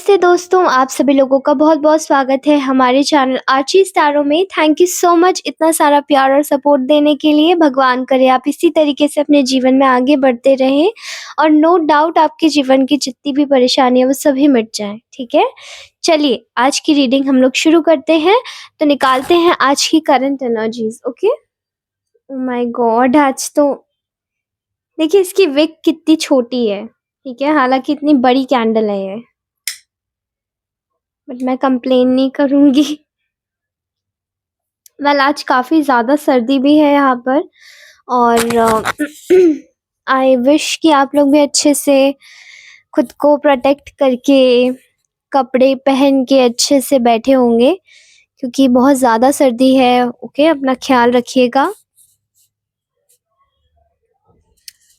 नमस्ते दोस्तों, आप सभी लोगों का बहुत-बहुत स्वागत है हमारे चैनल आर्ची स्टारों में। थैंक यू सो मच इतना सारा प्यार और सपोर्ट देने के लिए। भगवान करे आप इसी तरीके से अपने जीवन में आगे बढ़ते रहें और नो डाउट आपके जीवन की जितनी भी परेशानियाँ वो सभी मिट जाएँ, ठीक है? चलिए आज की रीडिंग हम लोग शुरू करते हैं। तो निकालते हैं आज की current energies, okay? Oh my God! आज तो देखिए इसकी विक कितनी छोटी है, ठीक है? हालाँकि इतनी बड़ी कैंडल है ये। बट मैं कंप्लेन नहीं करूँगी। वेल आज काफ़ी ज़्यादा सर्दी भी है यहाँ पर और आई विश कि आप लोग भी अच्छे से खुद को प्रोटेक्ट करके, कपड़े पहन के अच्छे से बैठे होंगे क्योंकि बहुत ज़्यादा सर्दी है, ओके? अपना ख़्याल रखिएगा।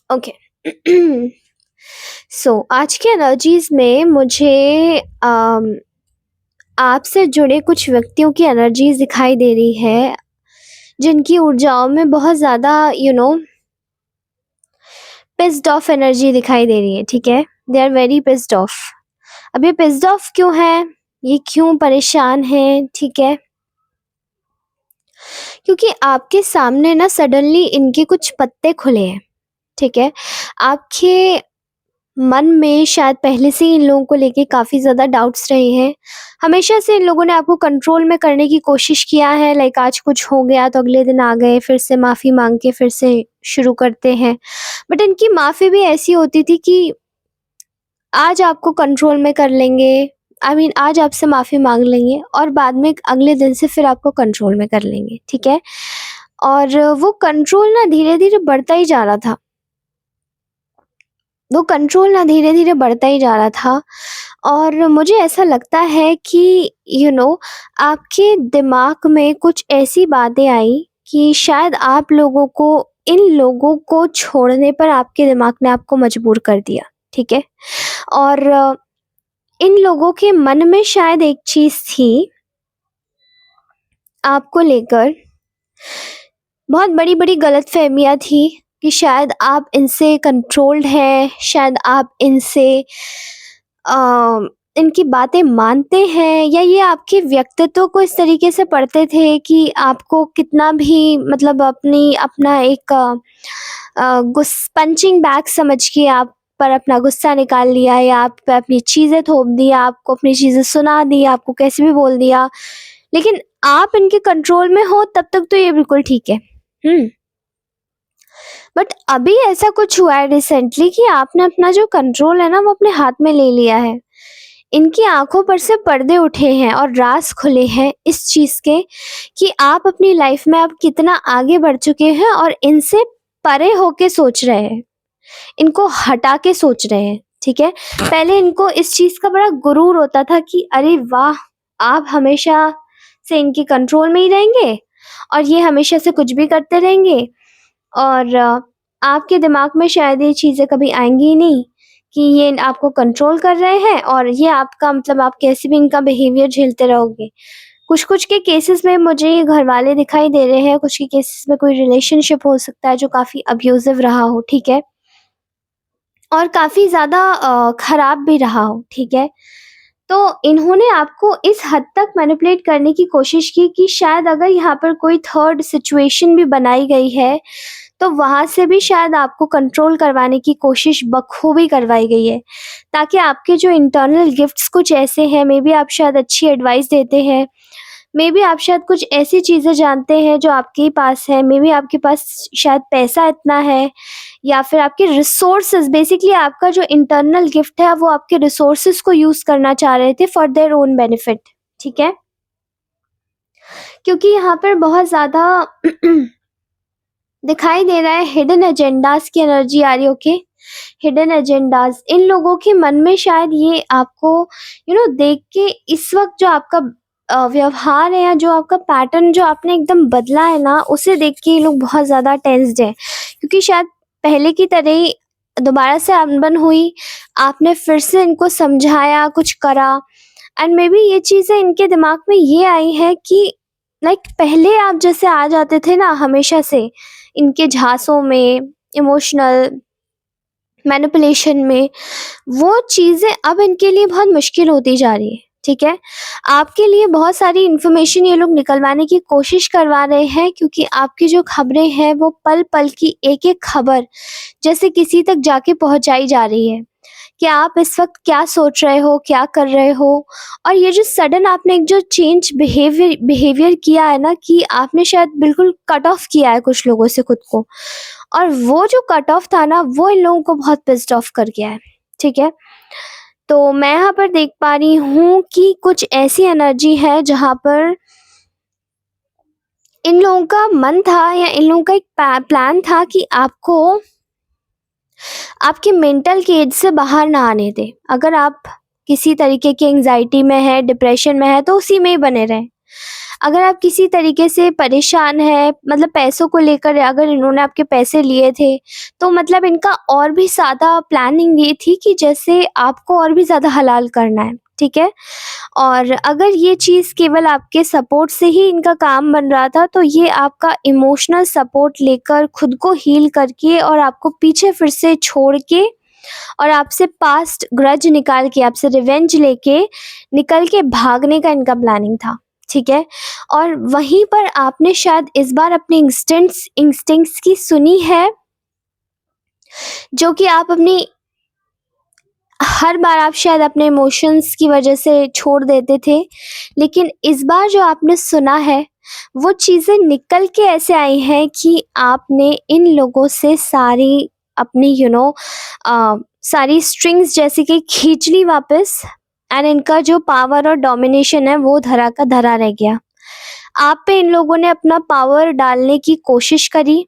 ओके। सो आज के एनर्जीज़ में मुझे आपसे जुड़े कुछ व्यक्तियों की एनर्जीज़ दिखाई दे रही है, जिनकी ऊर्जाओं में बहुत ज़्यादा पिस्ड ऑफ एनर्जी दिखाई दे रही है, ठीक है? They are very pissed off. अब ये पिस्ड ऑफ क्यों है? ये क्यों परेशान हैं, ठीक है? क्योंकि आपके सामने ना सडनली इनके कुछ पत्ते खुले हैं, ठीक है? आपके मन में शायद पहले से ही इन लोगों को लेके काफ़ी ज़्यादा डाउट्स रहे हैं। हमेशा से इन लोगों ने आपको कंट्रोल में करने की कोशिश किया है, लाइक आज कुछ हो गया तो अगले दिन आ गए, फिर से माफ़ी माँग के फिर से शुरू करते हैं। बट इनकी माफ़ी भी ऐसी होती थी कि आज आपको कंट्रोल में कर लेंगे, आई मीन आज आपसे माफ़ी माँग लेंगे और बाद में अगले दिन से फिर आपको कंट्रोल में कर लेंगे, ठीक है? और वो कंट्रोल ना धीरे-धीरे बढ़ता ही जा रहा था। वो कंट्रोल ना धीरे-धीरे बढ़ता ही जा रहा था और मुझे ऐसा लगता है कि आपके दिमाग में कुछ ऐसी बातें आई कि शायद आप लोगों को इन लोगों को छोड़ने पर आपके दिमाग ने आपको मजबूर कर दिया, ठीक है? और इन लोगों के मन में शायद एक चीज़ थी आपको लेकर, बहुत बड़ी-बड़ी गलतफ़हमियाँ थी कि शायद आप इनसे कंट्रोल्ड हैं, शायद आप इनकी बातें मानते हैं या ये आपके व्यक्तित्व को इस तरीके से पढ़ते थे कि आपको कितना भी मतलब अपना एक पंचिंग बैग समझ के आप पर अपना गुस्सा निकाल लिया या आप पे अपनी चीज़ें थोप दी, आपको अपनी चीज़ें सुना दी, आपको कैसे भी बोल दिया। लेकिन आप इनके कंट्रोल में हो तब तक तो ये बिल्कुल ठीक है। बट अभी ऐसा कुछ हुआ है रिसेंटली कि आपने अपना जो कंट्रोल है ना वो अपने हाथ में ले लिया है। इनकी आँखों पर से पर्दे उठे हैं और राज़ खुले हैं इस चीज़ के कि आप अपनी लाइफ में अब कितना आगे बढ़ चुके हैं और इनसे परे होके सोच रहे हैं। इनको हटा के सोच रहे हैं, ठीक है? पहले इनको इस चीज़ का बड़ा गुरूर होता था कि अरे वाह! आप हमेशा से इनके कंट्रोल में ही रहेंगे और ये हमेशा से कुछ भी करते रहेंगे और आपके दिमाग में शायद ये चीज़ें कभी आएँगी ही नहीं कि ये आपको कंट्रोल कर रहे हैं और ये आपका मतलब आप कैसे भी इनका बिहेवियर झेलते रहोगे। कुछ-कुछ के केसेस में मुझे ये घरवाले दिखाई दे रहे हैं, कुछ के केसेस में कोई रिलेशनशिप हो सकता है जो काफ़ी अब्यूज़िव रहा हो, ठीक है? और काफ़ी ज़्यादा खराब भी रहा हो, ठीक है? तो इन्होंने आपको इस हद तक मैनिपुलेट करने की कोशिश की कि शायद अगर यहाँ पर कोई थर्ड सिचुएशन भी बनाई गई है, तो वहाँ से भी शायद आपको कंट्रोल करवाने की कोशिश बखूबी करवाई गई है। ताकि आपके जो इंटरनल गिफ्ट्स कुछ ऐसे हैं, मे बी आप शायद अच्छी एडवाइस देते हैं, मे बी आप शायद कुछ ऐसी चीज़ें जानते हैं जो आपके ही पास है, मे बी आपके पास शायद पैसा इतना है या फिर आपके रिसोर्सेज़ बेसिकली आपका जो इंटरनल गिफ्ट है वो आपके रिसोर्सेज़ को यूज़ करना चाह रहे थे फॉर देयर ओन बेनिफिट, ठीक है? क्योंकि यहाँ पर बहुत ज़्यादा दिखाई दे रहा है हिडन एजेंडाज़ की एनर्जी आ रही है, ओके? हिडन एजेंडाज़ इन लोगों के मन में शायद ये आपको देख के इस वक़्त जो आपका व्यवहार है या जो आपका पैटर्न जो आपने एकदम बदला है ना, उसे देख के ये लोग बहुत ज़्यादा टेंस्ड हैं। क्योंकि शायद पहले की तरह ही दोबारा से अनबन हुई, आपने फिर से इनको समझाया, कुछ करा एंड मे बी ये चीज़ें इनके दिमाग में ये आई है कि लाइक पहले आप जैसे आ जाते थे ना हमेशा से इनके झांसों में, इमोशनल मैनिपुलेशन में, वो चीज़ें अब इनके लिए बहुत मुश्किल होती जा रही है, ठीक है? आपके लिए बहुत सारी इन्फॉर्मेशन ये लोग निकलवाने की कोशिश करवा रहे हैं, क्योंकि आपकी जो खबरें हैं वो पल-पल की एक-एक खबर जैसे किसी तक जाके पहुँचाई जा रही है, कि आप इस वक़्त क्या सोच रहे हो, क्या कर रहे हो। और ये जो सडन आपने एक जो चेंज बिहेवियर किया है ना, कि आपने शायद बिल्कुल कट ऑफ किया है कुछ लोगों से खुद को, और वो जो कट ऑफ था ना, वो इन लोगों को बहुत पिस्ड ऑफ कर गया है, ठीक है? तो मैं यहाँ पर देख पा रही हूँ कि कुछ ऐसी एनर्जी है जहाँ पर इन लोगों का मन था, या इन लोगों का एक प्लान था कि आपको आपके मेंटल केज से बाहर ना आने दें। अगर आप किसी तरीके की एंग्जाइटी में है, डिप्रेशन में है, तो उसी में ही बने रहें। अगर आप किसी तरीके से परेशान हैं, मतलब पैसों को लेकर, अगर इन्होंने आपके पैसे लिए थे, तो मतलब इनका और भी ज़्यादा प्लानिंग ये थी कि जैसे आपको और भी ज़्यादा हलाल करना है, ठीक है? और अगर ये चीज़ केवल आपके सपोर्ट से ही इनका काम बन रहा था, तो ये आपका इमोशनल सपोर्ट लेकर, खुद को हील करके और आपको पीछे फिर से छोड़ के, और आपसे पास्ट ग्रज निकाल के, आपसे रिवेंज लेके निकल के भागने का इनका प्लानिंग था, ठीक है? और वहीं पर आपने शायद इस बार अपने इंस्टिंक्ट्स की सुनी है, जो कि आप अपनी हर बार आप शायद अपने इमोशंस की वजह से छोड़ देते थे, लेकिन इस बार जो आपने सुना है, वो चीज़ें निकल के ऐसे आई हैं कि आपने इन लोगों से सारी अपनी सारी स्ट्रिंग्स जैसे कि खींच ली वापस, एंड इनका जो पावर और डोमिनेशन है वो धरा का धरा रह गया। आप पे इन लोगों ने अपना पावर डालने की कोशिश करी,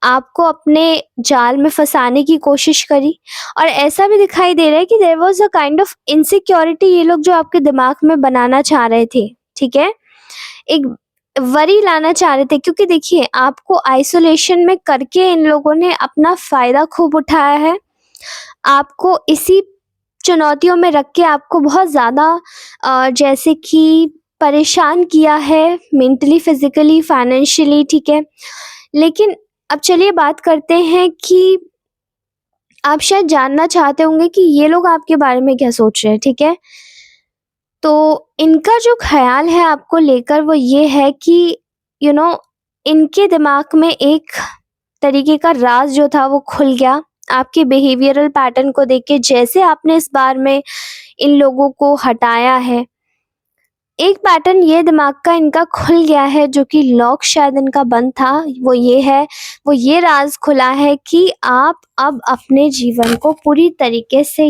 आपको अपने जाल में फँसाने की कोशिश करी, और ऐसा भी दिखाई दे रहा है कि there was a kind of insecurity ये लोग जो आपके दिमाग में बनाना चाह रहे थे, ठीक है? एक वरी लाना चाह रहे थे, क्योंकि देखिए आपको आइसोलेशन में करके इन लोगों ने अपना फ़ायदा खूब उठाया है। आपको इसी चुनौतियों में रख के आपको बहुत ज़्यादा जैसे कि परेशान किया है, मेंटली, फिज़िकली, फाइनेंशियली, ठीक है? लेकिन अब चलिए बात करते हैं कि आप शायद जानना चाहते होंगे कि ये लोग आपके बारे में क्या सोच रहे हैं, ठीक है? तो इनका जो ख़्याल है आपको लेकर वो ये है कि यू नो इनके दिमाग में एक तरीके का राज़ जो था वो खुल गया, आपके बिहेवियरल पैटर्न को देख के, जैसे आपने इस बार में इन लोगों को हटाया है। एक पैटर्न ये दिमाग का इनका खुल गया है, जो कि लॉक शायद इनका बंद था, वो ये है, वो ये राज़ खुला है कि आप अब अपने जीवन को पूरी तरीके से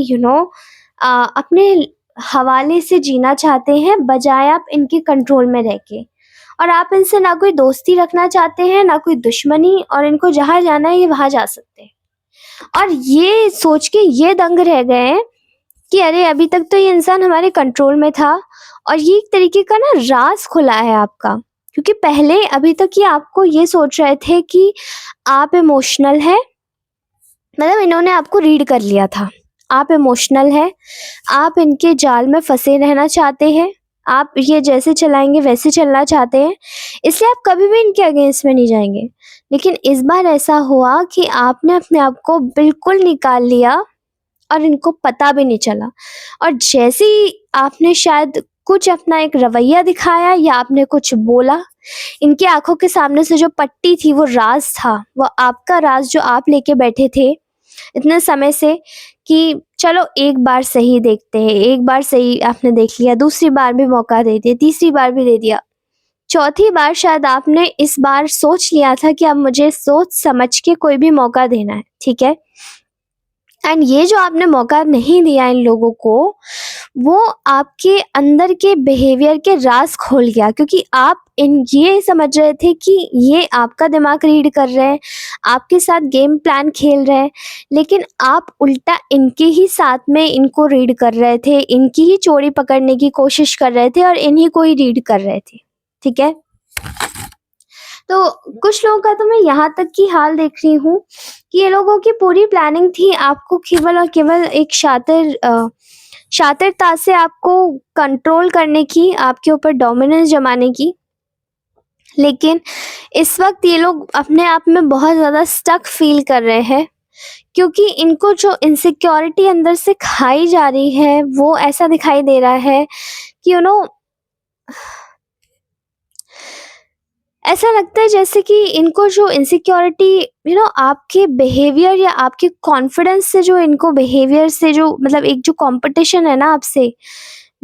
अपने हवाले से जीना चाहते हैं, बजाय आप इनके कंट्रोल में रह के। और आप इनसे ना कोई दोस्ती रखना चाहते हैं, ना कोई दुश्मनी, और इनको जहाँ जाना है ये वहाँ जा सकते हैं। और ये सोच के ये दंग रह गए हैं कि अरे अभी तक तो ये इंसान हमारे कंट्रोल में था, और ये एक तरीके का ना राज खुला है आपका, क्योंकि पहले अभी तक ये आपको ये सोच रहे थे कि आप इमोशनल है, मतलब इन्होंने आपको रीड कर लिया था, आप इमोशनल है, आप इनके जाल में फंसे रहना चाहते हैं, आप ये जैसे चलाएंगे वैसे चलना चाहते हैं, इसलिए आप कभी भी इनके अगेंस्ट में नहीं जाएंगे। लेकिन इस बार ऐसा हुआ कि आपने अपने आप को बिल्कुल निकाल लिया, और इनको पता भी नहीं चला। और जैसे ही आपने शायद कुछ अपना एक रवैया दिखाया, या आपने कुछ बोला, इनकी आंखों के सामने से जो पट्टी थी वो राज था, वो आपका राज जो आप लेके बैठे थे इतने समय से, कि चलो एक बार सही देखते हैं, एक बार सही आपने देख लिया, दूसरी बार भी मौका दे दिया, तीसरी बार भी दे दिया, चौथी बार शायद आपने इस बार सोच लिया था कि अब मुझे सोच समझ के कोई भी मौका देना है, ठीक है? एंड ये जो आपने मौका नहीं दिया इन लोगों को, वो आपके अंदर के बिहेवियर के राज खोल गया, क्योंकि आप इन ये समझ रहे थे कि ये आपका दिमाग रीड कर रहे हैं, आपके साथ गेम प्लान खेल रहे हैं, लेकिन आप उल्टा इनके ही साथ में इनको रीड कर रहे थे, इनकी ही चोरी पकड़ने की कोशिश कर रहे थे, और इन्हीं को ही रीड कर रहे थे, ठीक है? तो कुछ लोगों का तो मैं यहाँ तक की हाल देख रही हूँ कि ये लोगों की पूरी प्लानिंग थी आपको केवल और केवल एक शातिरता से आपको कंट्रोल करने की, आपके ऊपर डोमिनेंस जमाने की। लेकिन इस वक्त ये लोग अपने आप में बहुत ज़्यादा स्टक फील कर रहे हैं, क्योंकि इनको जो इनसिक्योरिटी अंदर से खाई जा रही है वो ऐसा दिखाई दे रहा है कि ऐसा लगता है जैसे कि इनको जो इनसिक्योरिटी आपके बिहेवियर या आपके कॉन्फिडेंस से, जो इनको बिहेवियर से जो मतलब एक जो कंपटीशन है ना आपसे,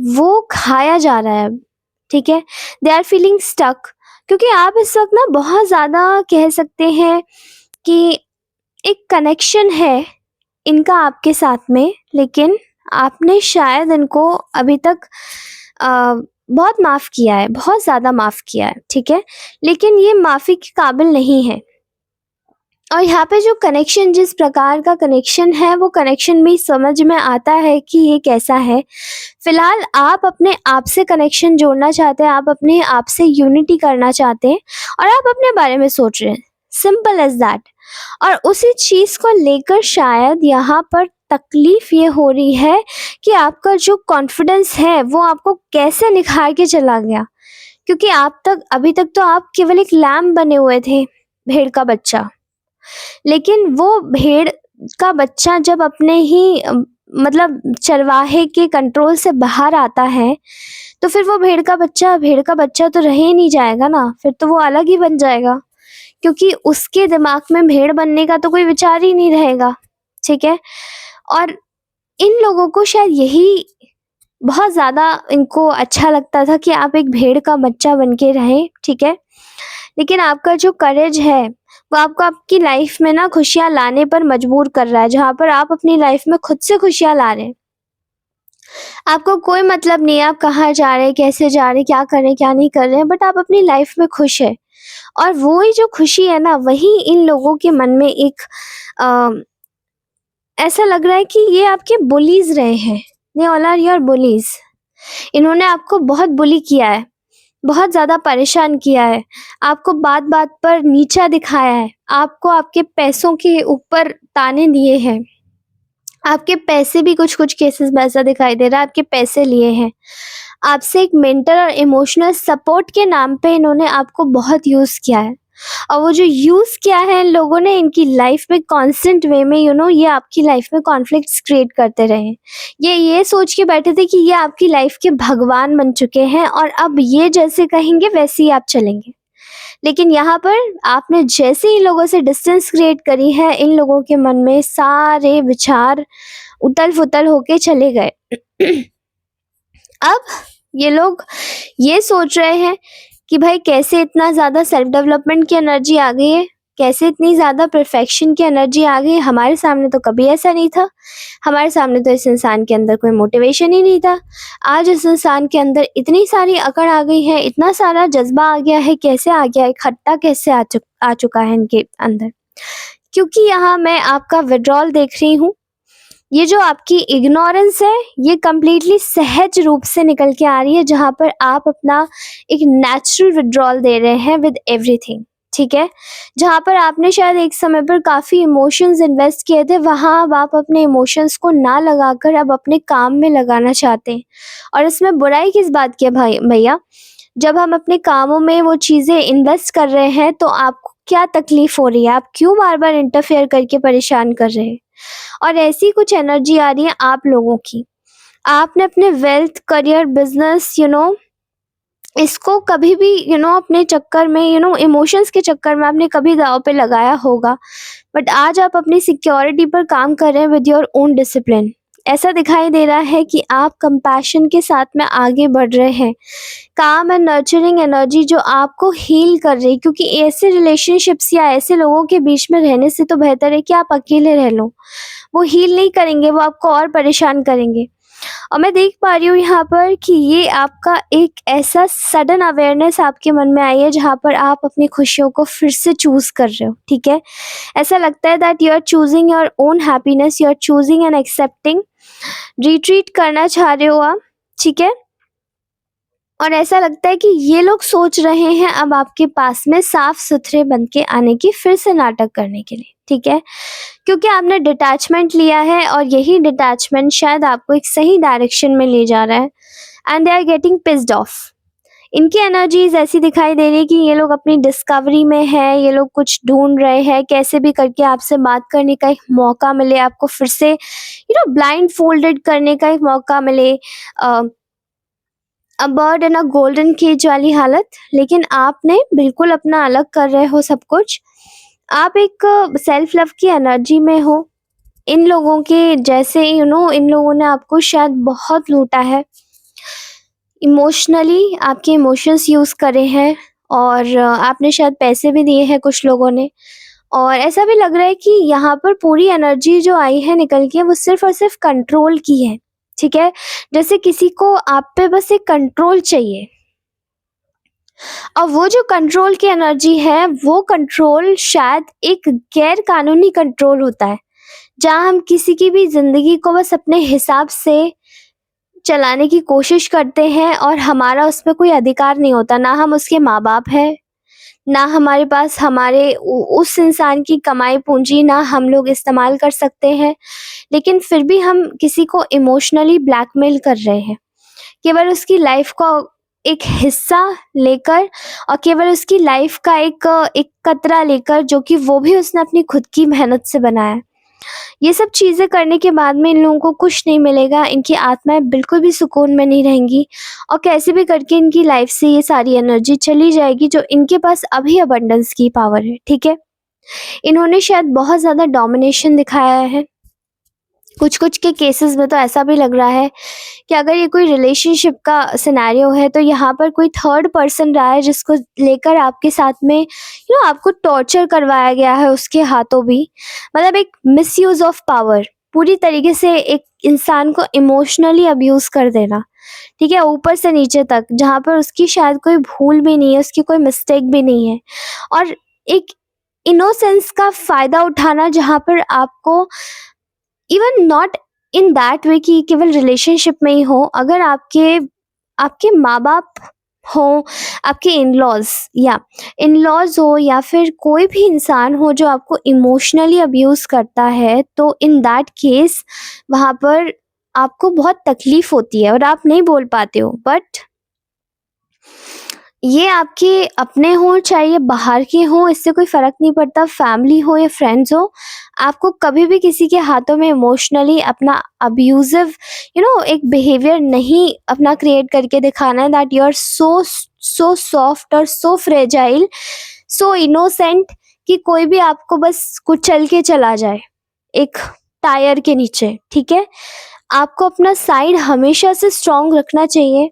वो खाया जा रहा है। ठीक है, दे आर फीलिंग स्टक, क्योंकि आप इस वक्त ना बहुत ज़्यादा कह सकते हैं कि एक कनेक्शन है इनका आपके साथ में, लेकिन आपने शायद इनको अभी तक बहुत माफ़ किया है, बहुत ज़्यादा माफ़ किया है। ठीक है, लेकिन ये माफ़ी के काबिल नहीं है। और यहाँ पे जो कनेक्शन, जिस प्रकार का कनेक्शन है, वो कनेक्शन भी समझ में आता है कि ये कैसा है। फिलहाल आप अपने आप से कनेक्शन जोड़ना चाहते हैं, आप अपने आप से यूनिटी करना चाहते हैं और आप अपने बारे में सोच रहे हैं, सिंपल एज दैट। और उसी चीज़ को लेकर शायद यहाँ पर तकलीफ ये हो रही है कि आपका जो कॉन्फिडेंस है वो आपको कैसे निखार के चला गया, क्योंकि अभी तक तो आप केवल एक लैम्ब बने हुए थे, भेड़ का बच्चा। लेकिन वो भेड़ का बच्चा जब अपने ही मतलब चरवाहे के कंट्रोल से बाहर आता है, तो फिर वो भेड़ का बच्चा तो रह ही नहीं जाएगा ना, फिर तो वो अलग ही बन जाएगा, क्योंकि उसके दिमाग में भेड़ बनने का तो कोई विचार ही नहीं रहेगा। ठीक है, और इन लोगों को शायद यही बहुत ज़्यादा इनको अच्छा लगता था कि आप एक भेड़ का बच्चा बन के रहें। ठीक है, लेकिन आपका जो करेज है वो आपको आपकी लाइफ में ना खुशियाँ लाने पर मजबूर कर रहा है, जहाँ पर आप अपनी लाइफ में खुद से खुशियाँ ला रहे हैं। आपको कोई मतलब नहीं है आप कहाँ जा रहे हैं, कैसे जा रहे हैं, क्या कर रहे हैं, क्या नहीं कर रहे हैं, बट आप अपनी लाइफ में खुश है। और वो ही जो खुशी है ना, वही इन लोगों के मन में एक अ, ऐसा लग रहा है कि ये आपके बुलीज रहे हैं, they all are your bullies. इन्होंने आपको बहुत बुली किया है, बहुत ज़्यादा परेशान किया है, आपको बात बात पर नीचा दिखाया है, आपको आपके पैसों के ऊपर ताने दिए हैं, आपके पैसे भी कुछ कुछ केसेस में ऐसा दिखाई दे रहा है आपके पैसे लिए हैं, आपसे एक मेंटल और इमोशनल सपोर्ट के नाम पे इन्होंने आपको बहुत यूज़ किया है। और वो जो यूज़ किया है इन लोगों ने इनकी लाइफ में कॉन्स्टेंट वे में ये आपकी लाइफ में कॉन्फ्लिक्ट्स क्रिएट करते रहे। ये सोच के बैठे थे कि ये आपकी लाइफ के भगवान बन चुके हैं और अब ये जैसे कहेंगे वैसे ही आप चलेंगे। लेकिन यहाँ पर आपने जैसे ही लोगों से डिस्टेंस क्रिएट करी है, इन लोगों के मन में सारे विचार उतल-फुतल होके चले गए। अब ये लोग ये सोच रहे हैं कि भाई कैसे इतना ज़्यादा सेल्फ डेवलपमेंट की एनर्जी आ गई है, कैसे इतनी ज़्यादा परफेक्शन की एनर्जी आ गई है, हमारे सामने तो कभी ऐसा नहीं था। हमारे सामने तो इस इंसान के अंदर कोई मोटिवेशन ही नहीं था। आज इस इंसान के अंदर इतनी सारी अकड़ आ गई है, इतना सारा जज़्बा आ गया है, कैसे आ गया है, खट्टा कैसे आ चुका है इनके अंदर। क्योंकि यहाँ मैं आपका विथड्रॉल देख रही हूँ। ये जो आपकी इग्नोरेंस है, ये कंप्लीटली सहज रूप से निकल के आ रही है, जहाँ पर आप अपना एक नेचुरल विथड्रॉल दे रहे हैं विद एवरीथिंग। ठीक है, जहाँ पर आपने शायद एक समय पर काफ़ी इमोशंस इन्वेस्ट किए थे, वहाँ अब आप अपने इमोशंस को ना लगाकर अब अपने काम में लगाना चाहते हैं। और इसमें बुराई किस बात की है भाई भैया? जब हम अपने कामों में वो चीज़ें इन्वेस्ट कर रहे हैं तो आपको क्या तकलीफ हो रही है? आप क्यों बार-बार इंटरफेयर करके परेशान कर रहे हैं? और ऐसी कुछ एनर्जी आ रही है आप लोगों की। आपने अपने वेल्थ, करियर, बिज़नेस इसको कभी भी अपने चक्कर में इमोशंस के चक्कर में आपने कभी दाँव पे लगाया होगा। बट आज आप अपनी सिक्योरिटी पर काम कर रहे हैं विद योर ओन डिसिप्लिन। ऐसा दिखाई दे रहा है कि आप कंपैशन के साथ में आगे बढ़ रहे हैं। काम एंड नर्चरिंग एनर्जी जो आपको हील कर रही है, क्योंकि ऐसे रिलेशनशिप्स या ऐसे लोगों के बीच में रहने से तो बेहतर है कि आप अकेले रह लो। वो हील नहीं करेंगे, वो आपको और परेशान करेंगे। और मैं देख पा रही हूँ यहाँ पर कि ये आपका एक ऐसा सडन अवेयरनेस आपके मन में आई है, जहाँ पर आप अपनी खुशियों को फिर से चूज़ कर रहे हो। ठीक है, ऐसा लगता है that you are choosing your own happiness, you are choosing and accepting. Retreat करना चाह रहे हो आप। ठीक है, और ऐसा लगता है कि ये लोग सोच रहे हैं अब आपके पास में साफ सुथरे बन के आने की, फिर से नाटक करने के लिए। ठीक है, क्योंकि आपने डिटैचमेंट लिया है और यही डिटैचमेंट शायद आपको एक सही डायरेक्शन में ले जा रहा है, and they are getting pissed off. इनकी एनर्जीज ऐसी दिखाई दे रही है कि ये लोग अपनी डिस्कवरी में है, ये लोग कुछ ढूंढ रहे हैं, कैसे भी करके आपसे बात करने का एक मौका मिले, आपको फिर से ब्लाइंड फोल्डेड करने का एक मौका मिले, a bird in a golden cage वाली हालत। लेकिन आपने बिल्कुल अपना अलग कर रहे हो सब कुछ। आप एक सेल्फ लव की एनर्जी में हो। इन लोगों के जैसे इन लोगों ने आपको शायद बहुत लूटा है, इमोशनली आपके इमोशंस यूज़ करे हैं, और आपने शायद पैसे भी दिए हैं कुछ लोगों ने। और ऐसा भी लग रहा है कि यहाँ पर पूरी एनर्जी जो आई है निकल के, वो सिर्फ़ और सिर्फ़ कंट्रोल की है, ठीक है? जैसे किसी को आप पे बस एक कंट्रोल चाहिए, और वो जो कंट्रोल की एनर्जी है, वो कंट्रोल शायद एक गैर कानूनी कंट्रोल होता है, जहाँ हम किसी की भी ज़िंदगी को बस अपने हिसाब से चलाने की कोशिश करते हैं और हमारा उस पे कोई अधिकार नहीं होता। ना हम उसके माँ-बाप हैं, ना हमारे पास हमारे उस इंसान की कमाई पूँजी ना हम लोग इस्तेमाल कर सकते हैं, लेकिन फिर भी हम किसी को इमोशनली ब्लैकमेल कर रहे हैं। केवल उसकी लाइफ़ का एक हिस्सा लेकर, और केवल उसकी लाइफ़ का एक कतरा लेकर, जो कि वो भी उसने अपनी खुद की मेहनत से बनाया है। ये सब चीज़ें करने के बाद में इन लोगों को कुछ नहीं मिलेगा, इनकी आत्माएँ बिल्कुल भी सुकून में नहीं रहेंगी, और कैसे भी करके इनकी लाइफ से ये सारी एनर्जी चली जाएगी जो इनके पास अभी अबंडेंस की पावर है, ठीक है? इन्होंने शायद बहुत ज़्यादा डोमिनेशन दिखाया है। कुछ-कुछ के केसेस में तो ऐसा भी लग रहा है कि अगर ये कोई रिलेशनशिप का सिनेरियो है, तो यहाँ पर कोई थर्ड पर्सन रहा है जिसको लेकर आपके साथ में आपको टॉर्चर करवाया गया है उसके हाथों भी। मतलब एक मिसयूज़ ऑफ पावर, पूरी तरीके से एक इंसान को इमोशनली अब्यूज़ कर देना, ठीक है? ऊपर से नीचे तक, जहाँ पर उसकी शायद कोई भूल भी नहीं है, उसकी कोई मिस्टेक भी नहीं है, और एक इनोसेंस का फ़ायदा उठाना, जहाँ पर आपको even not in that way कि केवल रिलेशनशिप में ही हो, अगर आपके आपके माँ-बाप हों, आपके इन-लॉज़ हो, या फिर कोई भी इंसान हो जो आपको इमोशनली अब्यूज़ करता है, तो इन दैट केस वहाँ पर आपको बहुत तकलीफ़ होती है और आप नहीं बोल पाते हो। बट ये आपके अपने हों, चाहे ये बाहर के हों, इससे कोई फ़र्क नहीं पड़ता, फैमिली हो या फ्रेंड्स हो, आपको कभी भी किसी के हाथों में इमोशनली अपना अब्यूज़िव एक बिहेवियर नहीं अपना क्रिएट करके दिखाना है, that you are so soft और सो फ्रेजाइल, सो इनोसेंट, कि कोई भी आपको बस कुचल के चला जाए एक टायर के नीचे, ठीक है? आपको अपना साइड हमेशा से स्ट्रॉन्ग रखना चाहिए।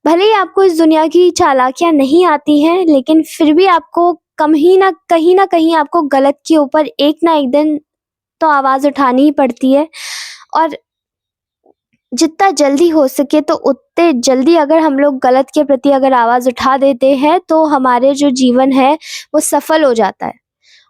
भले ही आपको इस दुनिया की चालाकियाँ नहीं आती हैं, लेकिन फिर भी आपको कहीं न कहीं आपको गलत के ऊपर एक ना एक दिन तो आवाज़ उठानी ही पड़ती है, और जितना जल्दी हो सके तो उतने जल्दी अगर हम लोग गलत के प्रति अगर आवाज़ उठा देते हैं, तो हमारे जो जीवन है वो सफल हो जाता है।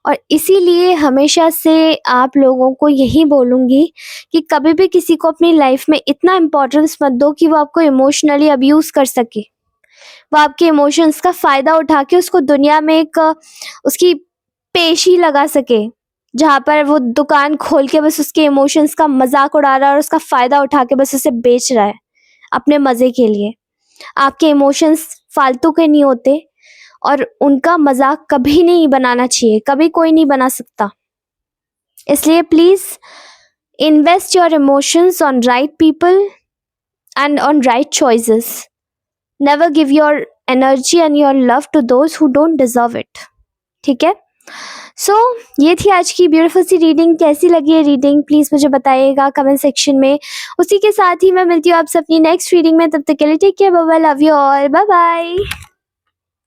और इसीलिए हमेशा से आप लोगों को यही बोलूँगी कि कभी भी किसी को अपनी लाइफ में इतना इम्पोर्टेंस मत दो कि वो आपको इमोशनली अब्यूज़ कर सके। वो आपके इमोशंस का फ़ायदा उठा के उसको दुनिया में एक उसकी पेशी लगा सके, जहाँ पर वो दुकान खोल के बस उसके इमोशंस का मज़ाक उड़ा रहा है और उसका फ़ायदा उठा के बस उसे बेच रहा है अपने मज़े के लिए। आपके इमोशंस फालतू के नहीं होते, और उनका मज़ाक कभी नहीं बनाना चाहिए, कभी कोई नहीं बना सकता। इसलिए please invest your emotions on right people and on right choices. Never give your energy and your love to those who don't deserve it, ठीक है? सो ये थी आज की ब्यूटीफुल सी रीडिंग। कैसी लगी ये रीडिंग प्लीज़ मुझे बताइएगा कमेंट सेक्शन में। उसी के साथ ही मैं मिलती हूँ आपसे अपनी नेक्स्ट रीडिंग में। तब तक के लिए take care, bye bye, love you all, bye bye.